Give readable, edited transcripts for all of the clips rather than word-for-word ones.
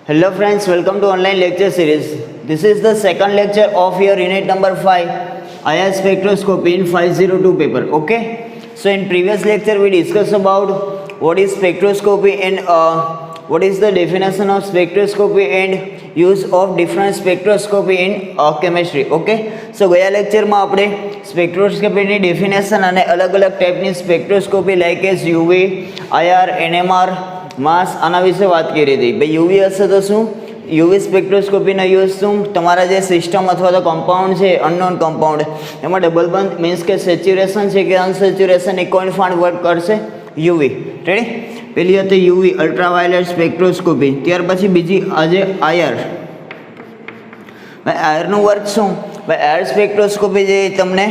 Hello friends, welcome to online lecture series. This is the second lecture of your unit number 5, IR spectroscopy in 502 paper. Okay. So in previous lecture we discussed about what is spectroscopy and what is the definition of spectroscopy and use of different spectroscopy in chemistry. Okay. So ગયા લેક્ચરમાં આપણે સ્પેક્ટ્રોસ્કોપીની definition અને અલગ અલગ ટાઈપની spectroscopy like as UV, IR, NMR, માસ આના વિશે વાત કરી હતી. ભાઈ યુવી હશે તો શું? યુવી સ્પેક્ટ્રોસ્કોપીનો યુઝ શું? તમારા જે સિસ્ટમ અથવા તો કમ્પાઉન્ડ છે અનનોન કમ્પાઉન્ડ એમાં ડબલ બંધ મીન્સ કે સેચ્યુરેશન છે કે અનસેચ્યુરેશન એ કોણ ફાંડ વર્ક કરશે? યુવી. રેડી? પેલી હતી યુવી અલ્ટ્રાવાયોલેટ સ્પેક્ટ્રોસ્કોપી. ત્યાર પછી બીજી આજે IR. ભાઈ આયરનું વર્ક શું? ભાઈ આયર સ્પેક્ટ્રોસ્કોપી જે તમને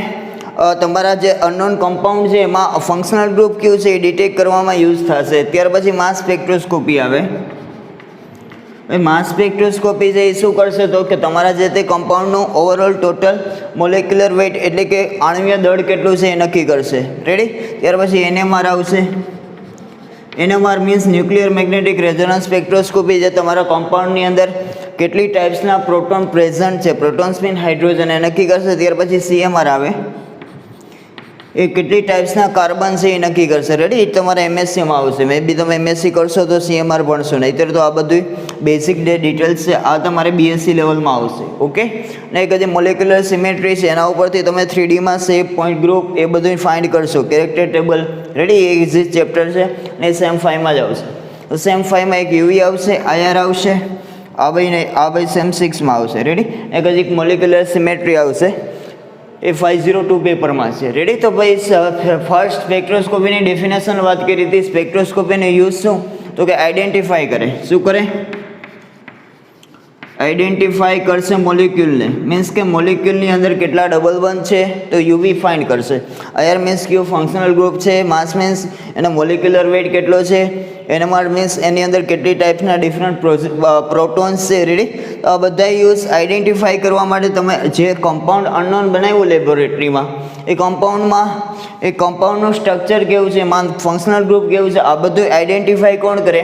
તમારા જે અનનોન કમ્પાઉન્ડ છે એમાં ફંક્શનલ ગ્રુપ કયું છે એ ડિટેક્ટ કરવામાં યુઝ થશે. ત્યાર પછી માસ સ્પેક્ટ્રોસ્કોપી આવે. ભાઈ માસ સ્પેક્ટ્રોસ્કોપી છે એ શું કરશે તો કે તમારા જે તે કમ્પાઉન્ડનું ઓવરઓલ ટોટલ મોલેક્યુલર વેઇટ એટલે કે આણ્વીય દળ કેટલું છે એ નક્કી કરશે. રેડી? ત્યાર પછી NMR આવશે. NMR means nuclear magnetic resonance spectroscopy જે તમારા કમ્પાઉન્ડની અંદર કેટલી ટાઈપ્સના પ્રોટોન પ્રેઝન્ટ છે, પ્રોટોન્સ મીન હાઇડ્રોજન એ નક્કી કરશે. ત્યાર પછી CMR આવે, એ કેટલી ટાઈપ્સના કાર્બન છે એ નક્કી કરશે. રેડી? એ તમારા MSCમાં આવશે. મે બી તમે MSc કરશો તો CMR ભણશો, નહીંતર તો આ બધું બેઝિક જે ડિટેલ્સ છે આ તમારે BSc લેવલમાં આવશે. ઓકે. ને એક જે મોલેક્યુલર સિમેટ્રી છે એના ઉપરથી તમે 3Dમાં શેપ, પોઈન્ટ ગ્રુપ એ બધું ફાઇન્ડ કરશો. Character table. રેડી? એ જે ચેપ્ટર છે ને સેમ 5માં જ આવશે. તો સેમ 5માં એક યુવી આવશે, IR આવશે, આ ભાઈ સેમ 6માં આવશે. રેડી? એક હજી મોલેક્યુલર સિમેટ્રી આવશે, એ 502 પેપરમાં છે. રેડી? તો ભાઈ ફર્સ્ટ સ્પેક્ટ્રોસ્કોપીની ડેફિનેશન વાત કરી હતી. સ્પેક્ટ્રોસ્કોપીનો યુઝ શું તો કે આઈડેન્ટિફાઈ કરે. શું કરે? આઈડેન્ટિફાઈ કરશે મોલિક્યુલને. મીન્સ કે મોલિક્યુલની અંદર કેટલા ડબલ બંધ છે તો યુવી ફાઇન્ડ કરશે. IR મીન્સ કયું ફંક્શનલ ગ્રુપ છે, માસ મીન્સ એનો મોલિક્યુલર વેઇટ કેટલો છે, NMR મીન્સ એની અંદર કેટલી ટાઈપ્સના ડિફરન્ટ પ્રોટોન્સ છે. રેડી? તો આ બધા યુઝ આઈડેન્ટિફાઈ કરવા માટે તમે જે કમ્પાઉન્ડ અનનોન બનાવ્યું લેબોરેટરીમાં એ કમ્પાઉન્ડનું સ્ટ્રક્ચર કેવું છે, એમાં ફંક્શનલ ગ્રુપ કેવું છે, આ બધું આઈડેન્ટિફાઈ કોણ કરે?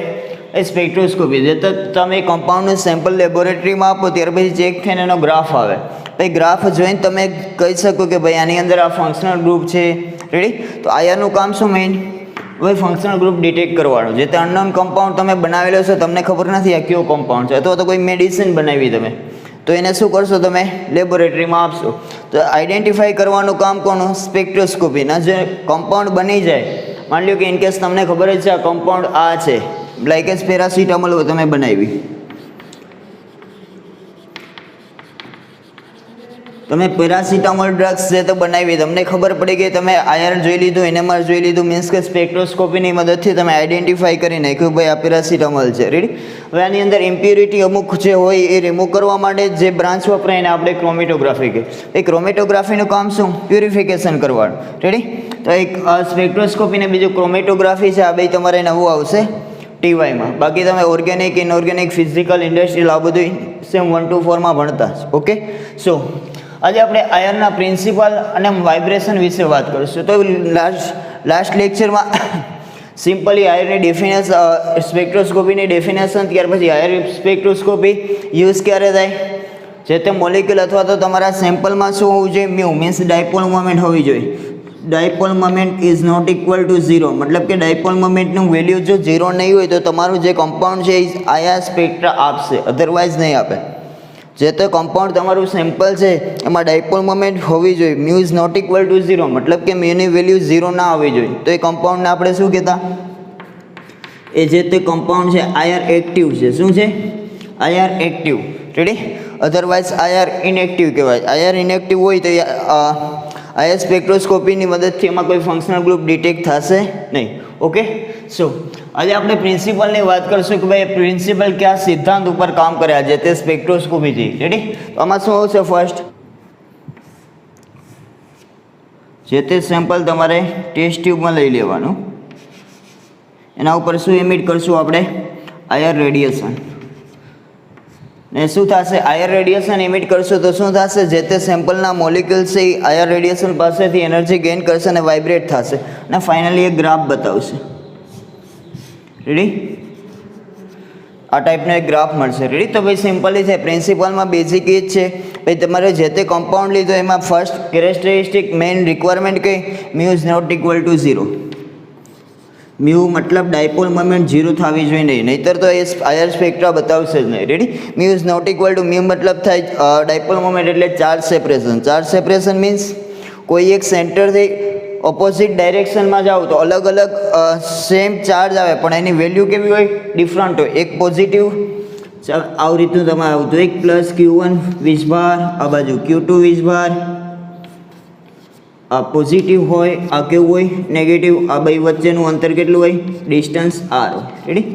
એ સ્પેક્ટ્રોસ્કોપી. જે તો તમે કમ્પાઉન્ડનું સેમ્પલ લેબોરેટરીમાં આપો ત્યાર પછી ચેક થઈને એનો ગ્રાફ આવે. ભાઈ ગ્રાફ જોઈને તમે કહી શકો કે ભાઈ આની અંદર આ ફંક્શનલ ગ્રુપ છે. રેડી? તો IRનું કામ શું મેઇન? ભાઈ ફંક્શનલ ગ્રુપ ડિટેક્ટ કરવાનું. જે તે અનનોન કમ્પાઉન્ડ તમે બનાવેલો છે, તમને ખબર નથી આ કયો કમ્પાઉન્ડ છે, અથવા તો કોઈ મેડિસિન બનાવી તમે તો એને શું કરશો? તમે લેબોરેટરીમાં આપશો. તો આઈડેન્ટિફાઈ કરવાનું કામ કોનું? સ્પેક્ટ્રોસ્કોપીના. જે કમ્પાઉન્ડ બની જાય, માની લો કે ઇનકેસ તમને ખબર જ છે આ કમ્પાઉન્ડ આ છે, લાઈક એઝ પેરાસિટામોલ તમે બનાવી, તમે પેરાસિટામોલ ડ્રગ્સ છે તો બનાવી, તમને ખબર પડી ગઈ, તમે IR જોઈ લીધું, NMR જોઈ લીધું, મીન્સ કે સ્પેક્ટ્રોસ્કોપીની મદદથી તમે આઈડેન્ટિફાઈ કરી નાખ્યું ભાઈ આ પેરાસિટામોલ છે. રેડી? હવે આની અંદર ઇમ્પ્યુરિટી અમુક જે હોય એ રિમૂવ કરવા માટે જે બ્રાન્ચ વપરાય એને આપણે ક્રોમેટોગ્રાફી કહીએ. એ ક્રોમેટોગ્રાફીનું કામ શું? પ્યુરિફિકેશન કરવાનું. રેડી? તો એક સ્પેક્ટ્રોસ્કોપી ને બીજું ક્રોમેટોગ્રાફી છે, આ બે તમારે નવું આવશે TYમાં. બાકી તમે ઓર્ગેનિક, ઇનઓર્ગેનિક, ફિઝિકલ, ઇન્ડસ્ટ્રીયલ આ બધું સેમ 1 to 4માં ભણતા. ઓકે. સો આજે આપણે આયરના પ્રિન્સિપલ અને વાઇબ્રેશન વિશે વાત કરીશું. તો લાસ્ટ લેક્ચરમાં સિમ્પલી આયરની ડેફિનેશન, સ્પેક્ટ્રોસ્કોપીની ડેફિનેશન, ત્યાર પછી આયર સ્પેક્ટ્રોસ્કોપી યુઝ ક્યારે થાય, જે તે મોલિક્યુલ અથવા તો તમારા સેમ્પલમાં શું હોવું જોઈએ? મ્યુ મીન્સ ડાયપોલ મોમેન્ટ હોવી જોઈએ. Dipole moment is not equal to 0. મતલબ કે ડાયપોલ મોમેન્ટનું વેલ્યુ જો 0 નહીં હોય તો તમારું જે કમ્પાઉન્ડ છે એ IR સ્પેક્ટ્રા આપશે, અધરવાઇઝ નહીં આપે. જે તો કમ્પાઉન્ડ તમારું સેમ્પલ છે એમાં ડાયપોલ મોમેન્ટ હોવી જોઈએ. Mu is not equal to 0, મતલબ કે મ્યુની વેલ્યુ 0 ના હોવી જોઈએ. તો એ કમ્પાઉન્ડને આપણે શું કહેતા? એ જે તે કમ્પાઉન્ડ છે IR એક્ટિવ છે. શું છે? IR active. Ready? Otherwise IR inactive કહેવાય. IR ઇનએક્ટિવ હોય તો IR સ્પેક્ટ્રોસ્કોપીની મદદથી એમાં કોઈ ફંક્શનલ ગ્રુપ ડિટેક્ટ થશે નહીં. ઓકે. સો આજે આપણે પ્રિન્સિપલની વાત કરીશું કે ભાઈ પ્રિન્સિપલ કયા સિદ્ધાંત ઉપર કામ કરે જે તે સ્પેક્ટ્રોસ્કોપીથી. રેડી? તો આમાં શું આવશે? ફર્સ્ટ જે તે સેમ્પલ તમારે ટેસ્ટ ટ્યુબમાં લઈ લેવાનું, એના ઉપર શું એમિટ કરશું આપણે? IR radiation. ને શું થશે? IR રેડિયેશન એમિટ કરશો તો શું થશે? જે તે સેમ્પલના મોલિક્યુલ્સ છે એ IR રેડિયેશન પાસેથી એનર્જી ગેઇન કરશે અને વાઇબ્રેટ થશે અને ફાઇનલી એક ગ્રાફ બતાવશે. રેડી? આ ટાઈપનો એક ગ્રાફ મળશે. રેડી? તો ભાઈ સિમ્પલી છે, પ્રિન્સિપલમાં બેઝિક એ જ છે ભાઈ, તમારે જે તે કમ્પાઉન્ડ લીધો એમાં ફર્સ્ટ કેરેક્ટરિસ્ટિક મેઇન રિક્વાયરમેન્ટ કઈ, mu is not equal to 0. Mu મતલબ ડાયપોલ મોમેન્ટ 0 થવી જોઈએ નહીં, નહીતર તો એ આયર સ્પેક્ટ્રા બતાવશે જ નહીં. Ready? Mu is not equal to, mu મતલબ થાય ડાયપોલ મોમેન્ટ એટલે charge separation. Charge separation means કોઈ એક સેન્ટરથી ઓપોઝિટ ડાયરેક્શનમાં જાઓ તો અલગ અલગ સેમ ચાર્જ આવે પણ એની વેલ્યુ કેવી હોય, ડિફરન્ટ હોય. એક પોઝિટિવ, આવી રીતનું તમારે આવતું, એક પ્લસ Q1 વીજભાર, આ બાજુ Q2 વીજભાર, આ પોઝિટિવ હોય, આ કેવું હોય, નેગેટિવ. આ બે વચ્ચેનું અંતર કેટલું હોય, ડિસ્ટન્સ R હોય. રેડી?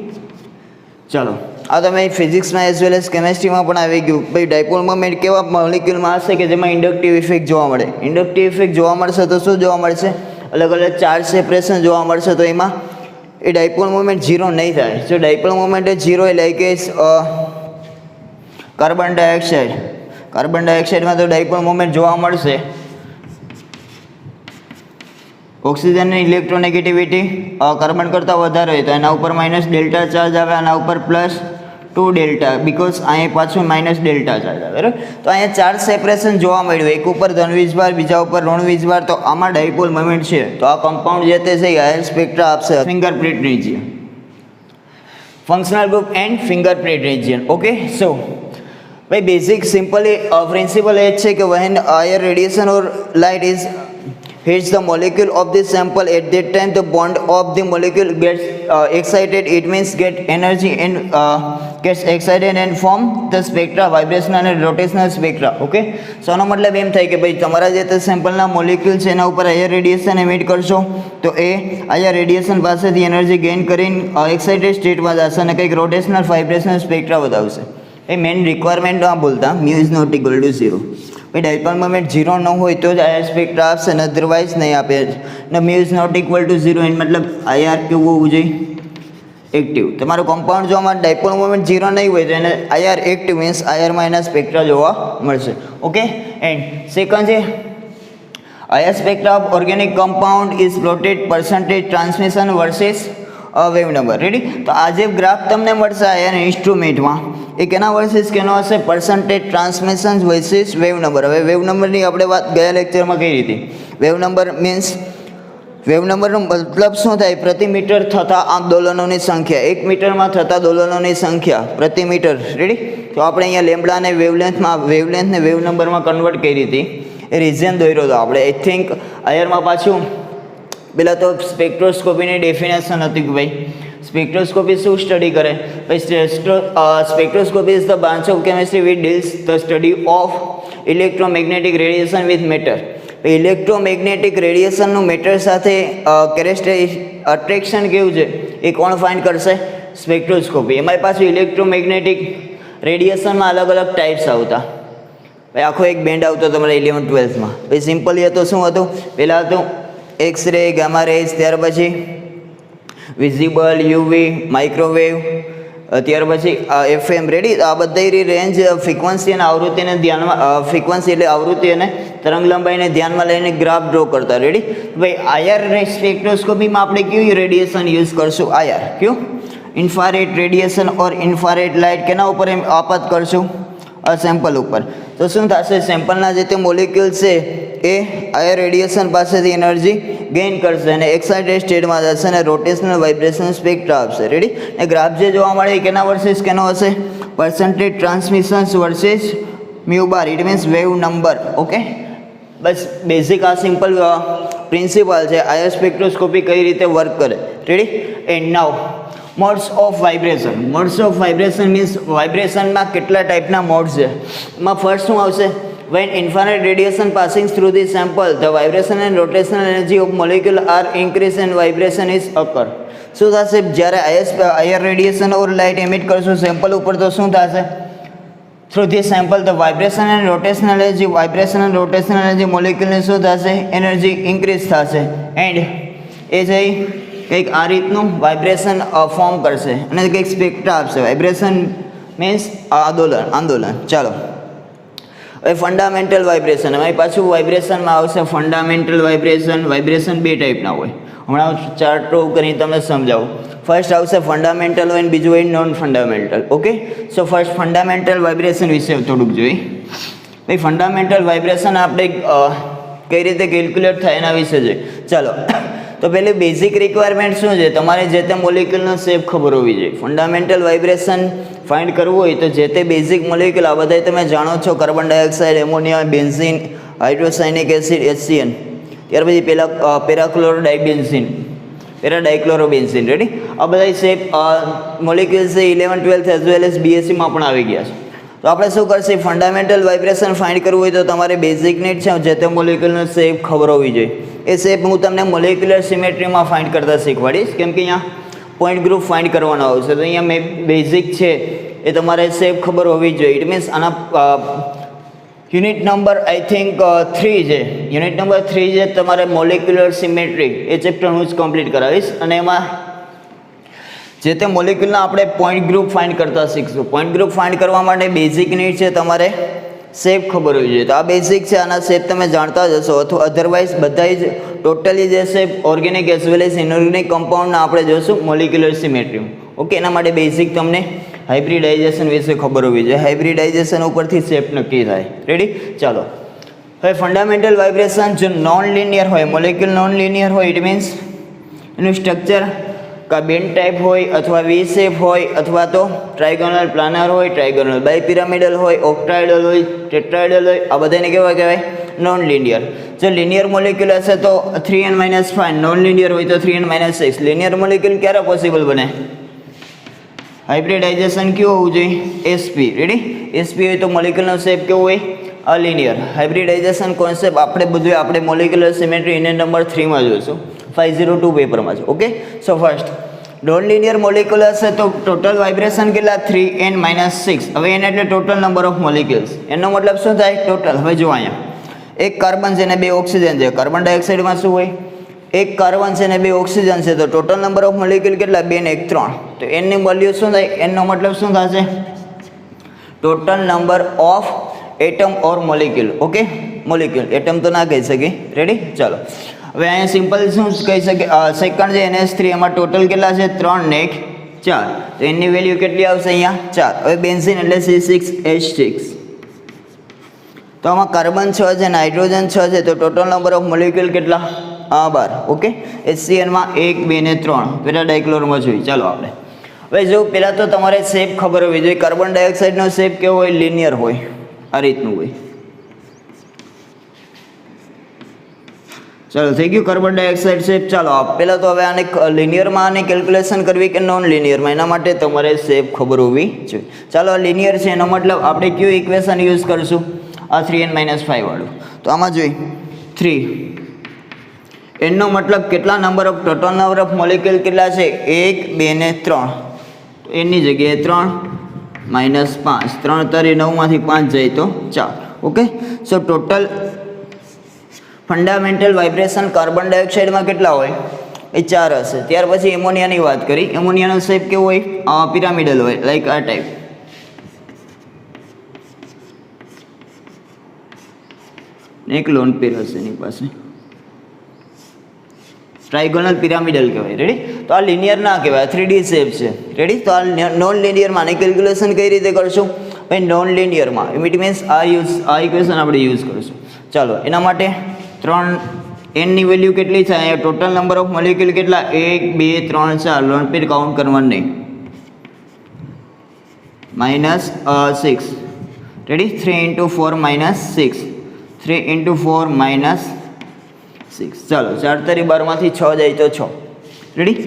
ચાલો, આ તમે ફિઝિક્સમાં એઝ વેલ એઝ કેમેસ્ટ્રીમાં પણ આવી ગયું ભાઈ. ડાયપોલ મોમેન્ટ કેવા મોલિક્યુલમાં હશે કે જેમાં ઇન્ડક્ટિવ ઇફેક્ટ જોવા મળે. ઇન્ડક્ટિવ ઇફેક્ટ જોવા મળશે તો શું જોવા મળશે, અલગ અલગ ચાર્જ સેપરેશન જોવા મળશે. તો એમાં એ ડાયપોલ મોમેન્ટ 0 નહીં થાય. જો ડાયપોલ મોમેન્ટ 0 એ like as carbon dioxide. Carbon ડાયોક્સાઇડમાં તો ડાયપોલ મોમેન્ટ જોવા મળશે. ઓક્સિજનની ઇલેક્ટ્રોનેગેટિવિટી કાર્બન કરતાં વધારે હોય તો એના ઉપર માઇનસ ડેલ્ટા ચાર્જ આવે, આના ઉપર પ્લસ 2 ડેલ્ટા, બિકોઝ અહીંયા પાછું માઇનસ ડેલ્ટા ચાર્જ આવે. બરાબર? તો અહીંયા ચાર્જ સેપરેશન જોવા મળ્યું, એક ઉપર ધન વીજભાર, બીજા ઉપર ઋણ વીજભાર. તો આમાં ડાયપોલ મોમેન્ટ છે. તો આ કમ્પાઉન્ડ જે તે છે એ આયર સ્પેક્ટ્રા આપશે. Fingerprint region, functional group and fingerprint region. Okay, so ભાઈ બેઝિક સિમ્પલી પ્રિન્સિપલ એ જ છે કે when air radiation or light is hits the molecule of the sample, at that time the bond of the molecule gets excited. It means get energy and gets excited and form the spectra, vibrational and rotational spectra. Okay, so આનો મતલબ એમ થાય કે ભાઈ તમારા જે તે સેમ્પલના molecule છે એના ઉપર આયર રેડિયેશન એમિટ કરશો તો એ આયર રેડિયેશન પાસેથી એનર્જી ગેઇન કરીને એક્સાઇટેડ સ્ટેટમાં જશે અને કંઈક રોટેશનલ વાઇબ્રેશનલ સ્પેક્ટ્રા બતાવશે. એ મેઇન રિક્વાયરમેન્ટ ના બોલતા, mu is not equal to 0. ભાઈ ડાયપોલ મોમેન્ટ 0 ન હોય તો જ આયર સ્પેક્ટ્રા આપશે ને અધરવાઇઝ નહીં આપે. ને mu is not equal to 0 એન મતલબ આયર કેવું હોવું જોઈએ, એક્ટિવ. તમારું કમ્પાઉન્ડ જો આમાં ડાયપોલ મોમેન્ટ 0 નહીં હોય તો એને આયર એક્ટિવ મીન્સ આયરમાં એના સ્પેક્ટ્રા જોવા મળશે. ઓકે, એન્ડ સેકન્ડ છે IR spectra of organic compound is plotted percentage transmission versus wave number. Ready? તો આ જે ગ્રાફ તમને મળશે આયર ઇન્સ્ટ્રુમેન્ટમાં એ કેના વર્સિસ કેનો હશે, percentage transmission versus wave number. હવે વેવ નંબરની આપણે વાત ગયા લેક્ચરમાં કરી હતી. વેવ નંબર મીન્સ વેવ નંબરનો મતલબ શું થાય, પ્રતિ મીટર થતા આંદોલનોની સંખ્યા, 1 મીટરમાં થતા દોલનોની સંખ્યા પ્રતિ મીટર. રેડી? તો આપણે અહીંયા લેમ્બડાને વેવલેન્થને વેવ નંબરમાં કન્વર્ટ કરી હતી. એ રીઝન દોર્યો હતો આપણે. આઈ થિંક આયરમાં પાછું પહેલાં તો સ્પેક્ટ્રોસ્કોપીની ડેફિનેશન હતી કે ભાઈ સ્પેક્ટ્રોસ્કોપી શું સ્ટડી કરે. Spectroscopy is the branch of chemistry which deals the study of electromagnetic radiation with matter. Electromagnetic રેડિયેશનનું મેટર સાથે અટ્રેક્શન કેવું છે એ કોણ ફાઇન્ડ કરશે, સ્પેક્ટ્રોસ્કોપી. એમાંય પાછું ઇલેક્ટ્રોમેગ્નેટિક રેડિયેશનમાં અલગ અલગ ટાઈપ્સ આવતા. ભાઈ આખો એક બેન્ડ આવતો તમારે 11th-12thમાં. ભાઈ સિમ્પલી હતો શું હતું, પહેલાં હતું એક્સરે, ગામા રેઝ, ત્યાર પછી વિઝિબલ, યુવી, માઇક્રોવેવ, ત્યાર પછી FM. રેડી? આ બધી રેન્જ ફ્રીક્વન્સી અને આવૃત્તિને ધ્યાનમાં, ફ્રીક્વન્સી એટલે આવૃત્તિ અને તરંગ લંબાઈને ધ્યાનમાં લઈને ગ્રાફ ડ્રો કરતા. રેડી? ભાઈ આયર સ્પેક્ટ્રોસ્કોપીમાં આપણે કેવી રેડિયેશન યુઝ કરશું, આયર કયું, ઇન્ફ્રારેડ રેડિયેશન ઓર ઇન્ફ્રારેડ લાઇટ. કેના ઉપર એમ આપાત કરશું, સેમ્પલ ઉપર. તો શું થશે, સેમ્પલના જે તે મોલિક્યુલ છે એ આયર રેડિયેશન પાસેથી એનર્જી ગેઇન કરશે અને એક્સાઇટેડ સ્ટેટમાં જશે અને રોટેશનલ વાઇબ્રેશન સ્પેક્ટ્રા આપશે. રેડી? ને ગ્રાફ જે જોવા મળે એ કેના વર્સિસ કેનો હશે, percentage transmissions versus mu bar. It means wave number. Okay, બસ બેઝિક આ સિમ્પલ પ્રિન્સિપલ છે આયર સ્પેક્ટ્રોસ્કોપી કઈ રીતે વર્ક કરે. Ready? And now modes of vibration. Modes of vibration means વાઇબ્રેશનમાં કેટલા ટાઈપના મોડ્સ છે. એમાં ફર્સ્ટ શું આવશે, when infrared radiation passing through the sample, the vibration and rotational energy of molecule are increased and vibration is occur. શું થશે, જ્યારે આયર રેડિયેશન ઓર લાઇટ એમિટ કરશું સેમ્પલ ઉપર તો શું થશે, through this sample the vibration and rotational energy, vibration and rotational energy મોલિક્યુલને શું થશે, એનર્જી ઇન્ક્રીઝ થશે એન્ડ એ જઈ કંઈક આ રીતનું વાઇબ્રેશન ફોર્મ કરશે અને કંઈક સ્પેક્ટ્રા આપશે. વાઇબ્રેશન મીન્સ આંદોલન. ચાલો હવે ફંડામેન્ટલ વાઇબ્રેશન. એમાં પાછું વાઇબ્રેશનમાં આવશે ફંડામેન્ટલ વાઇબ્રેશન. વાઇબ્રેશન બે ટાઈપના હોય. હમણાં ચાર્ટ ડ્રો કરીને તમને સમજાવું. ફર્સ્ટ આવશે ફંડામેન્ટલ હોય અને બીજું હોય non fundamental. Okay, so first fundamental vibration વિશે થોડુંક જોઈએ. ભાઈ ફંડામેન્ટલ વાઇબ્રેશન આપણે કઈ રીતે કેલ્ક્યુલેટ થાય એના વિશે જોઈએ. ચાલો, તો પહેલી બેઝિક રિક્વાયરમેન્ટ શું છે? તમારે જે તે મોલિક્યુલનો શેપ ખબર હોવી જોઈએ. ફંડામેન્ટલ વાઇબ્રેશન ફાઇન્ડ કરવું હોય તો જે તે બેઝિક મોલિક્યુલ આ બધા તમે જાણો છો, carbon dioxide, ammonia, benzene, hydrocyanic acid HCN, ત્યાર પછી પેરાક્લોરોડાઇબેન્ઝીન, પેરાડાઇક્લોરોબેન્ઝીન. રેડી? આ બધા shape molecules 11, 12 as well as BSc માં પણ આવી ગયા છે. તો આપણે શું કરશે? ફંડામેન્ટલ વાઇબ્રેશન ફાઇન્ડ કરવું હોય તો તમારે બેઝિક નીડ છે જે તે મોલિક્યુલનો શેપ ખબર હોવી જોઈએ. એ શેપ હું તમને મોલિક્યુલર સિમેટ્રીમાં ફાઇન્ડ કરતા શીખવાડીશ, કેમ કે અહીંયા પોઈન્ટ ગ્રુપ ફાઇન્ડ કરવાનો આવશે. તો અહીંયા મેં બેઝિક છે એ તમારે શેપ ખબર હોવી જોઈએ. ઇટ મીન્સ આના યુનિટ નંબર આઈ થિંક 3 છે. યુનિટ નંબર 3 છે તમારે મોલિક્યુલર સિમેટ્રી, એ ચેપ્ટર હું જ કમ્પ્લીટ કરાવીશ. અને એમાં જે તે મોલિક્યુલના આપણે પોઈન્ટ ગ્રુપ ફાઇન્ડ કરતા શીખશું. પોઈન્ટ ગ્રુપ ફાઇન્ડ કરવા માટે બેઝિક નીડ છે તમારે શેપ ખબર હોવી જોઈએ. તો આ બેઝિક છે, આના શેપ તમે જાણતા જ હશો. અથવા અધરવાઇઝ બધા જ ટોટલી જે shape organic as well as inorganic કમ્પાઉન્ડના આપણે જોશું મોલિક્યુલર સિમેટ્રી. ઓકે, એના માટે બેઝિક તમને હાઇબ્રિડાઇઝેશન વિશે ખબર હોવી જોઈએ. હાઇબ્રિડાઇઝેશન ઉપરથી શેપ નક્કી થાય. રેડી? ચાલો, હવે ફંડામેન્ટલ વાઇબ્રેશન જો નોન લિનિયર હોય, મોલિક્યુલ નોન લિનિયર હોય, ઇટ મીન્સ એનું સ્ટ્રક્ચર કા બેન ટાઈપ હોય અથવા વી શેપ હોય અથવા તો ટ્રાયગોનલ પ્લાનર હોય, ટ્રાયગોનલ બાયપિરામિડલ હોય, ઓક્ટાઇડલ હોય, ટેટ્રાઇડલ હોય, આ બધાને કેવા કહેવાય? Non linear. જો લિનિયર મોલિક્યુલ હશે તો 3n-5, નોન લિનિયર હોય તો 3n-6. લિનિયર મોલિક્યુલ ક્યારે પોસિબલ બને? હાઇબ્રિડાઇઝેશન કેવું હોવું જોઈએ? SP. રેડી? SP હોય તો મોલિક્યુલનો શેપ કેવો હોય? અલિનિયર. હાઇબ્રિડાઇઝેશન કોન્સેપ્ટ આપણે મોલિક્યુલર સિમેટ્રી યુનિટ નંબર 3 માં જોઈશું, 502 પેપરમાં છે. Okay, so first non linear molecule હશે તો ટોટલ વાઇબ્રેશન કેટલા? 3n-6. હવે એને એટલે ટોટલ નંબર ઓફ મોલિક્યુલ્સ. એનો મતલબ શું થાય? ટોટલ. હવે જો અહીંયા એક કાર્બન છે ને 2 ઓક્સિજન છે. કાર્બન ડાયોક્સાઇડમાં શું હોય? એક કાર્બન છે ને 2 ઓક્સિજન છે. તો ટોટલ નંબર ઓફ મોલિક્યુલ કેટલા? 2 ને 1 3. તો n ની વેલ્યુ શું થાય? n નો મતલબ શું થશે? Total number of atom or molecule. Okay, molecule, atom તો ના કહી શકીએ. રેડી? ચાલો, હવે અહીંયા સિમ્પલ શું કહી શકીએ? સેકન્ડ જે NH3 એમાં ટોટલ કેટલા છે? 3 ને 1 4. તો એની વેલ્યુ કેટલી આવશે? અહીંયા 4. હવે બેન્ઝીન એટલે C6H6. તો આમાં કાર્બન 6 છે, નાઇટ્રોજન 6 છે. તો ટોટલ નંબર ઓફ મોલિક્યુલ કેટલા? 12. ઓકે, HCN માં 1, 2 ને 3. પેલા ડાયક્લોરમાં જોઈએ. ચાલો આપણે હવે જો પહેલાં તો તમારે શેપ ખબર હોવી જોઈએ. કાર્બન ડાયોક્સાઇડનો શેપ કેવો હોય? લિનિયર હોય, આ રીતનું હોય. ચાલો, થઈ ગયું કાર્બન ડાયોક્સાઇડ શેપ. ચાલો પહેલાં તો હવે આને લિનિયરમાં આને કેલ્ક્યુલેશન કરવી કે નોન લિનિયરમાં, એના માટે તમારે શેપ ખબર હોવી જોઈએ. ચાલો, આ લિનિયર છે એનો મતલબ આપણે કયું ઇક્વેશન યુઝ કરશું? આ 3n-5 વાળું. તો આમાં જોઈ 3 એનો મતલબ કેટલા number of total number of molecule કેટલા છે? 1, 2 ને 3. તો એની જગ્યાએ 3 - 5. 3 તરી 9 માંથી 5 જાય તો 4. Okay, so total fundamental vibration carbon ડાયોક્સાઇડમાં કેટલા હોય? એ 4 હશે. ત્યાર પછી એમોનિયાની વાત કરી. એમોનિયાનો શેપ કેવો હોય? પિરામિડલ હોય, લાઈક આ ટાઈપ. એક લોન પેર હશે એની પાસે, ટ્રાયગોનલ પિરામિડલ કહેવાય. રેડી? તો આ લિનિયર ના કહેવાય, 3D શેપ છે. રેડી? તો આ નોન લિનિયરમાં આની કેલ્ક્યુલેશન કઈ રીતે કરશું? ભાઈ નોન લિનિયરમાં ઇટ મીન્સ આ ઇક્વેશન આપણે યુઝ કરીશું. ચાલો, એના માટે 3 n ની વેલ્યુ કેટલી થાય? ટોટલ નંબર ઓફ મોલિક્યુલ કેટલા? 1, 2, 3, 4. લોન પેર કાઉન્ટ કરવાનું નહીં. -6. રેડી? 3 × 4 - 6. 3 × 4 - 6. ચાલો, 4 તરી 12 માંથી 6 જાય તો 6. રેડી?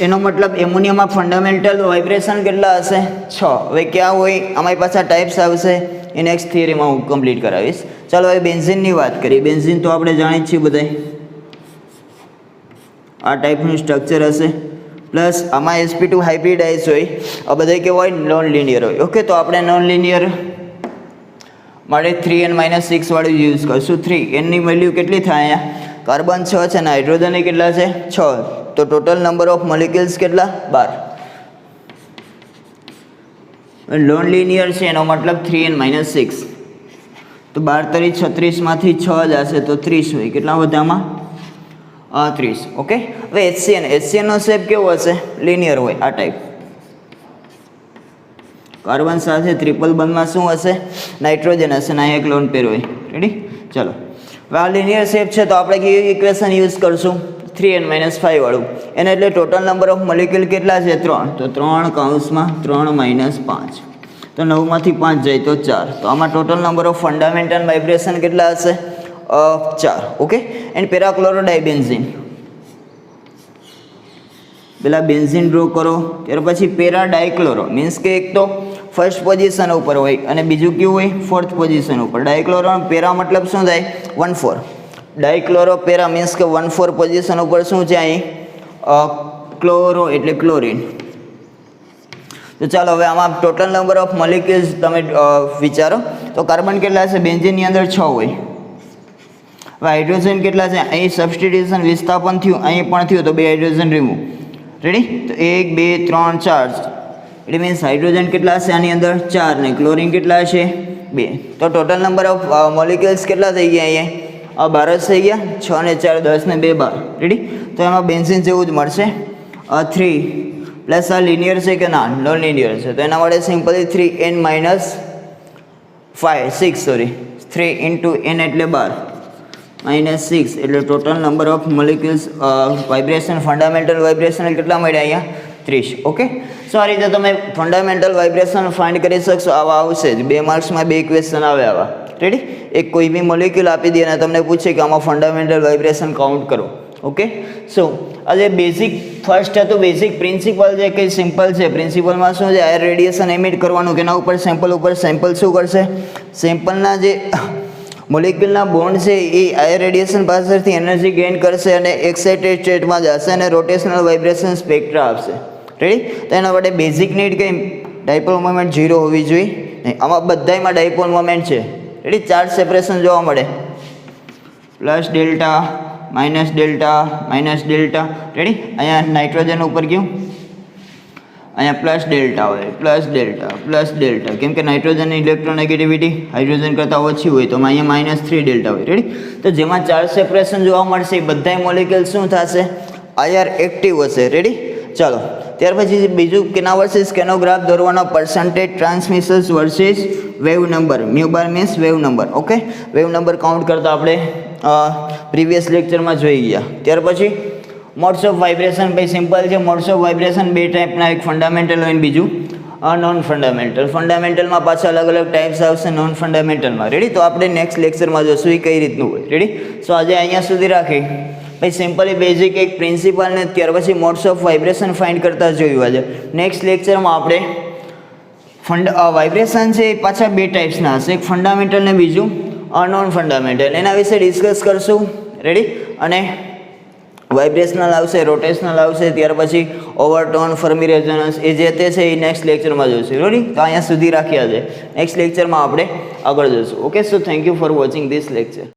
એનો મતલબ એમોનિયામાં ફંડામેન્ટલ વાઇબ્રેશન કેટલા હશે? 6. હવે ક્યાં હોય? અમારી પાછા ટાઈપ્સ આવશે, એ નેક્સ્ટ થિયરીમાં હું કમ્પ્લીટ કરાવીશ. ચાલો, હવે બેન્ઝીનની વાત કરીએ. બેન્ઝીન તો આપણે જાણીએ છીએ બધાય, આ ટાઈપનું સ્ટ્રક્ચર હશે. પ્લસ આમાં sp2 હાઇબ્રિડાઇઝ હોય. આ બધા કેવા હોય? નોન લિનિયર હોય. ઓકે, તો આપણે નોન લિનિયર માટે 3n-6 વાળું યુઝ કરશું. 3 n ની વેલ્યુ કેટલી થાય? અહીંયા કાર્બન 6 છે ને હાઇડ્રોજન કેટલા છે? 6. તો ટોટલ નંબર ઓફ મોલિક્યુલ્સ કેટલા? 12. નોન લિનિયર છે એનો મતલબ 3n-6. તો 12 તરી 36 માંથી 6 જ હશે તો 30 હોય. કેટલા બધામાં? 30. ઓકે, હવે HCN નો શેપ કેવો હશે? લિનિયર હોય આ ટાઈપ. કાર્બન સાથે ટ્રિપલ બોન્ડમાં શું હશે? નાઇટ્રોજન હશે ને અહીંયા એક લોન પેર હોય. રેડી? ચલો, હવે આ લિનિયર શેપ છે તો આપણે કેવી ઇક્વેશન યુઝ કરશું? 3n - 5 વાળું. એને એટલે ટોટલ નંબર ઓફ મોલિક્યુલ કેટલા છે? 3. તો 3 કૌંસમાં 3 - 5. તો 9 માંથી 5 જાય તો 4. તો આમાં total number of fundamental vibration કેટલા હશે? 4. ઓકે, એન્ડ પેરાક્લોરોડાઇબેન્ઝીન, પેલા બેન્ઝીન ડ્રો કરો. ત્યાર પછી પેરા ડાયક્લોરો, મીન્સ કે એક તો ફર્સ્ટ પોઝિશન ઉપર હોય અને બીજું કેવું હોય? ફોર્થ પોઝિશન ઉપર. ડાયક્લોરો પેરા મતલબ શું થાય? 1,4. ડાયક્લોરો પેરા મીન્સ કે 1,4 પોઝિશન ઉપર શું છે અહીં? ક્લોરો એટલે ક્લોરીન. તો ચાલો હવે આમાં ટોટલ નંબર ઓફ મોલિક્યુલ્સ તમે વિચારો. તો કાર્બન કેટલા છે? બેન્ઝીનની અંદર 6 હોય. હવે હાઇડ્રોજન કેટલા છે? અહીં સબસ્ટિટ્યુશન વિસ્થાપન થયું, અહીં પણ થયું તો 2 હાઇડ્રોજન રિમૂવ. રેડી? તો 1 2 3 4. એટલે મીન્સ હાઇડ્રોજન કેટલા છે આની અંદર? 4 ને ક્લોરીન કેટલા છે? 2. તો ટોટલ નંબર ઓફ મોલિક્યુલ્સ કેટલા થઈ ગયા અહીંયા? 12 થઈ ગયા. 6 ને 4 10 ને 2 12. રેડી? તો એમાં બેન્ઝીન જેવું જ મળશે 3 પ્લસ આ લિનિયર છે કે ના? નોન લિનિયર છે. તો એના માટે સિમ્પલી 3n - 3 ઇન્ટુ n એટલે 12 -6 એટલે total number of molecules vibration fundamental vibration કેટલા મળ્યા અહીંયા? 30. ઓકે, સો આ રીતે તમે ફંડામેન્ટલ વાઇબ્રેશન ફાઇન્ડ કરી શકશો. આવા આવશે જ 2 માર્ક્સમાં 2 ક્વેશ્ચન આવે આવા. રેડી? એક કોઈ બી મોલિક્યુલ આપી દે અને તમને પૂછે કે આમાં ફંડામેન્ટલ વાઇબ્રેશન કાઉન્ટ કરો. ઓકે, સો આજે બેઝિક ફર્સ્ટ હતું બેઝિક પ્રિન્સિપલ છે કે સિમ્પલ છે. પ્રિન્સિપલમાં શું છે? એર રેડિયેશન એમિટ કરવાનું કે એના ઉપર સેમ્પલ શું કરશે? સેમ્પલના જે મોલિક્યુલના બોન્ડ છે એ આયર રેડિયેશન પાસેથી એનર્જી ગેઇન કરશે અને એક્સાઇટેડ સ્ટેટમાં જશે અને રોટેશનલ વાઇબ્રેશન સ્પેક્ટ્રા આપશે. રેડી? તો એના માટે બેઝિક નીડ કંઈ ડાયપોલ મોમેન્ટ 0 હોવી જોઈએ નહીં. આમાં બધામાં ડાયપોલ મોમેન્ટ છે. રેડી? ચાર્જ સેપરેશન જોવા મળે, plus delta minus delta minus delta. Ready? અહીંયા નાઇટ્રોજન ઉપર ગયું, અહીંયા પ્લસ ડેલ્ટા હોય, પ્લસ ડેલ્ટા કેમ કે નાઇટ્રોજનની ઇલેક્ટ્રોનેગેટિવિટી હાઇડ્રોજન કરતાં ઓછી હોય તો અહીંયા -3 ડેલ્ટા હોય. રેડી? તો જેમાં ચાર્જ સેપરેશન જોવા મળશે એ બધા મોલિક્યુલ શું થશે? આયર એક્ટિવ હશે. રેડી? ચાલો, ત્યાર પછી બીજું કેના વર્સિસ કેનોગ્રાફ દોરવાનો? Percentage transmissions versus wave number. Mu bar means wave number. Okay, wave number count કરતા આપણે પ્રીવિયસ લેક્ચરમાં જોઈ ગયા. ત્યાર પછી મોડ્સ ઓફ વાઇબ્રેશન ભાઈ સિમ્પલ છે. મોડ્સ ઓફ વાઇબ્રેશન 2 ટાઈપના, એક ફંડામેન્ટલ હોય ને બીજું નોન ફંડામેન્ટલ. ફંડામેન્ટલમાં પાછા અલગ અલગ ટાઈપ્સ આવશે નોન ફંડામેન્ટલમાં. રેડી? તો આપણે નેક્સ્ટ લેક્ચરમાં જોશું એ કઈ રીતનું હોય. રેડી? સો આજે અહીંયા સુધી રાખી ભાઈ સિમ્પલી બેઝિક એક પ્રિન્સિપલ ને ત્યાર પછી મોડ્સ ઓફ વાઇબ્રેશન ફાઇન્ડ કરતા જોયું. આજે નેક્સ્ટ લેક્ચરમાં આપણે વાઇબ્રેશન છે એ પાછા 2 ટાઈપ્સના હશે, એક ફંડામેન્ટલ ને બીજું નોન ફંડામેન્ટલ. એના વિશે ડિસ્કસ કરશું. રેડી? અને વાઇબ્રેશનલ આવશે, રોટેશનલ આવશે, ત્યાર પછી ઓવરટોન, ફર્મી રેઝોનન્સ એ જે તે છે એ નેક્સ્ટ લેક્ચરમાં જોઈશું. રેડી? તો અહીંયા સુધી રાખ્યા છે. નેક્સ્ટ લેક્ચરમાં આપણે આગળ જોઈશું. Okay, so thank you for watching this lecture.